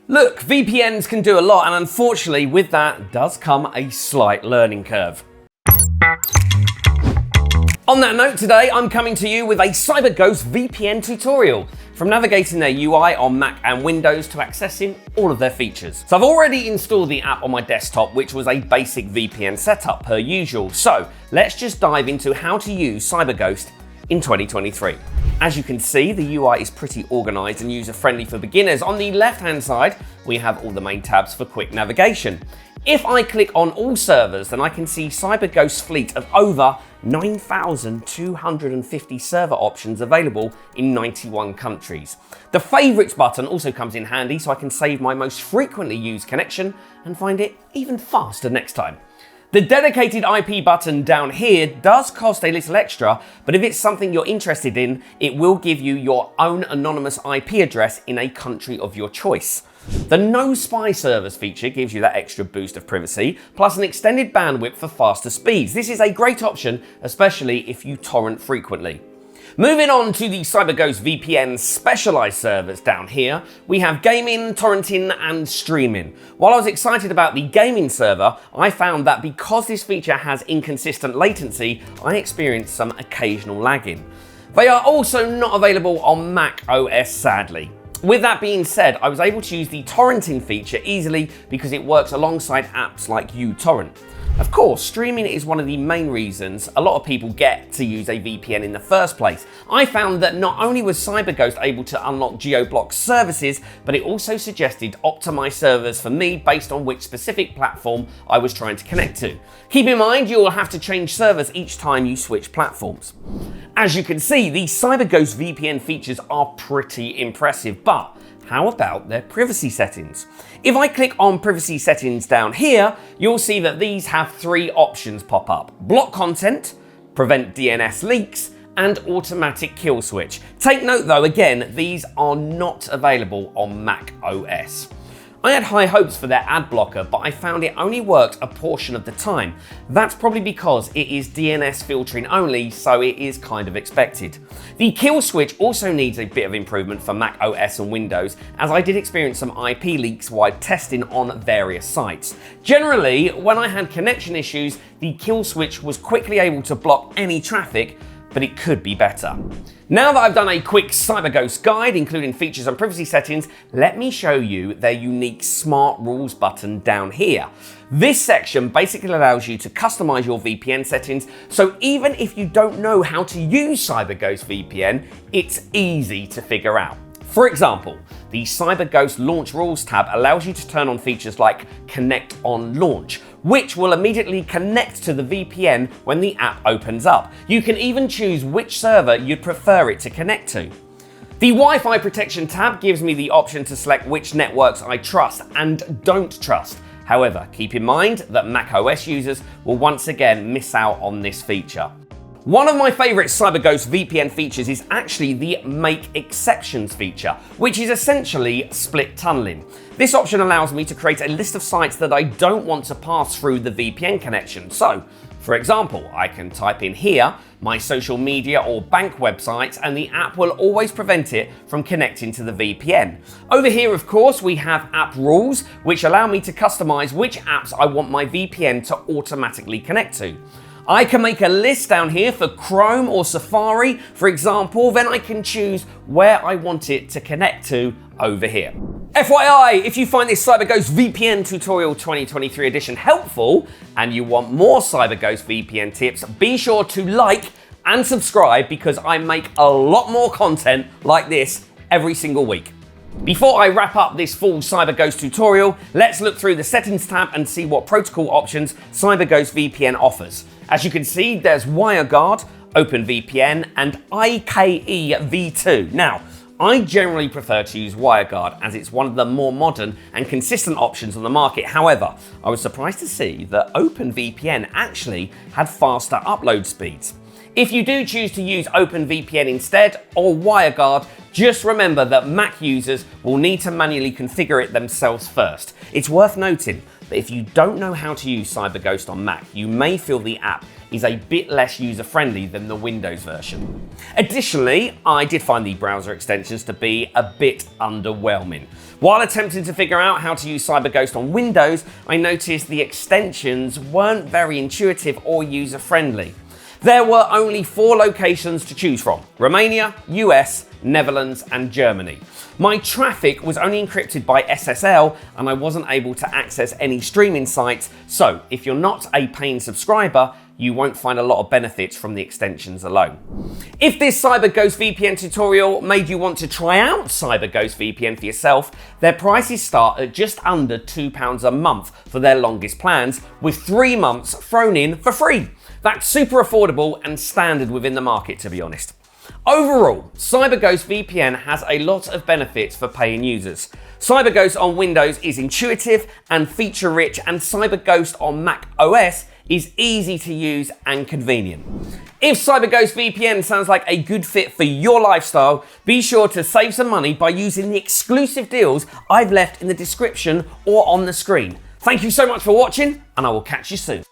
Look, VPNs can do a lot, and unfortunately with that does come a slight learning curve. On that note, today I'm coming to you with a CyberGhost VPN tutorial, from navigating their UI on Mac and Windows to accessing all of their features. So I've already installed the app on my desktop, which was a basic VPN setup per usual. So let's just dive into how to use CyberGhost in 2023. As you can see, the UI is pretty organized and user-friendly for beginners. On the left-hand side, we have all the main tabs for quick navigation. If I click on all servers, then I can see CyberGhost's fleet of over 9,250 server options available in 91 countries. The favorites button also comes in handy, so I can save my most frequently used connection and find it even faster next time. The dedicated IP button down here does cost a little extra, but if it's something you're interested in, it will give you your own anonymous IP address in a country of your choice. The No Spy Servers feature gives you that extra boost of privacy, plus an extended bandwidth for faster speeds. This is a great option, especially if you torrent frequently. Moving on to the CyberGhost VPN specialized servers down here, we have gaming, torrenting, and streaming. While I was excited about the gaming server, I found that because this feature has inconsistent latency, I experienced some occasional lagging. They are also not available on macOS, sadly. With that being said, I was able to use the torrenting feature easily because it works alongside apps like uTorrent. Of course, streaming is one of the main reasons a lot of people get to use a VPN in the first place. I found that not only was CyberGhost able to unlock geo-block services, but it also suggested optimized servers for me based on which specific platform I was trying to connect to. Keep in mind, you will have to change servers each time you switch platforms. As you can see, the CyberGhost VPN features are pretty impressive, but how about their privacy settings? If I click on privacy settings down here, you'll see that these have three options pop up: block content, prevent DNS leaks, and automatic kill switch. Take note though, again, these are not available on macOS. I had high hopes for their ad blocker, but I found it only worked a portion of the time. That's probably because it is DNS filtering only, so it is kind of expected. The kill switch also needs a bit of improvement for Mac OS and Windows, as I did experience some IP leaks while testing on various sites. Generally, when I had connection issues, the kill switch was quickly able to block any traffic, but it could be better. Now that I've done a quick CyberGhost guide, including features and privacy settings, let me show you their unique Smart Rules button down here. This section basically allows you to customize your VPN settings, so even if you don't know how to use CyberGhost VPN, it's easy to figure out. For example, the CyberGhost Launch Rules tab allows you to turn on features like Connect on Launch, which will immediately connect to the VPN when the app opens up. You can even choose which server you'd prefer it to connect to. The Wi-Fi protection tab gives me the option to select which networks I trust and don't trust. However, keep in mind that macOS users will once again miss out on this feature. One of my favorite CyberGhost VPN features is actually the Make Exceptions feature, which is essentially split tunneling. This option allows me to create a list of sites that I don't want to pass through the VPN connection. So, for example, I can type in here my social media or bank websites, and the app will always prevent it from connecting to the VPN. Over here, of course, we have app rules, which allow me to customize which apps I want my VPN to automatically connect to. I can make a list down here for Chrome or Safari, for example, then I can choose where I want it to connect to over here. FYI, if you find this CyberGhost VPN Tutorial 2023 edition helpful and you want more CyberGhost VPN tips, be sure to like and subscribe because I make a lot more content like this every single week. Before I wrap up this full CyberGhost tutorial, let's look through the settings tab and see what protocol options CyberGhost VPN offers. As you can see, there's WireGuard, OpenVPN, and IKE v2. Now, I generally prefer to use WireGuard as it's one of the more modern and consistent options on the market. However, I was surprised to see that OpenVPN actually had faster upload speeds. If you do choose to use OpenVPN instead or WireGuard, Just remember that Mac users will need to manually configure it themselves first. It's worth noting that if you don't know how to use CyberGhost on Mac, you may feel the app is a bit less user-friendly than the Windows version. Additionally, I did find the browser extensions to be a bit underwhelming. While attempting to figure out how to use CyberGhost on Windows, I noticed the extensions weren't very intuitive or user-friendly. There were only 4 locations to choose from: Romania, US, Netherlands, and Germany. My traffic was only encrypted by SSL and I wasn't able to access any streaming sites, so if you're not a paying subscriber, you won't find a lot of benefits from the extensions alone. If this CyberGhost VPN tutorial made you want to try out CyberGhost VPN for yourself, their prices start at just under £2 a month for their longest plans, with 3 months thrown in for free. That's super affordable and standard within the market, to be honest. Overall, CyberGhost VPN has a lot of benefits for paying users. CyberGhost on Windows is intuitive and feature-rich, and CyberGhost on macOS is easy to use and convenient. If CyberGhost VPN sounds like a good fit for your lifestyle, be sure to save some money by using the exclusive deals I've left in the description or on the screen. Thank you so much for watching, and I will catch you soon.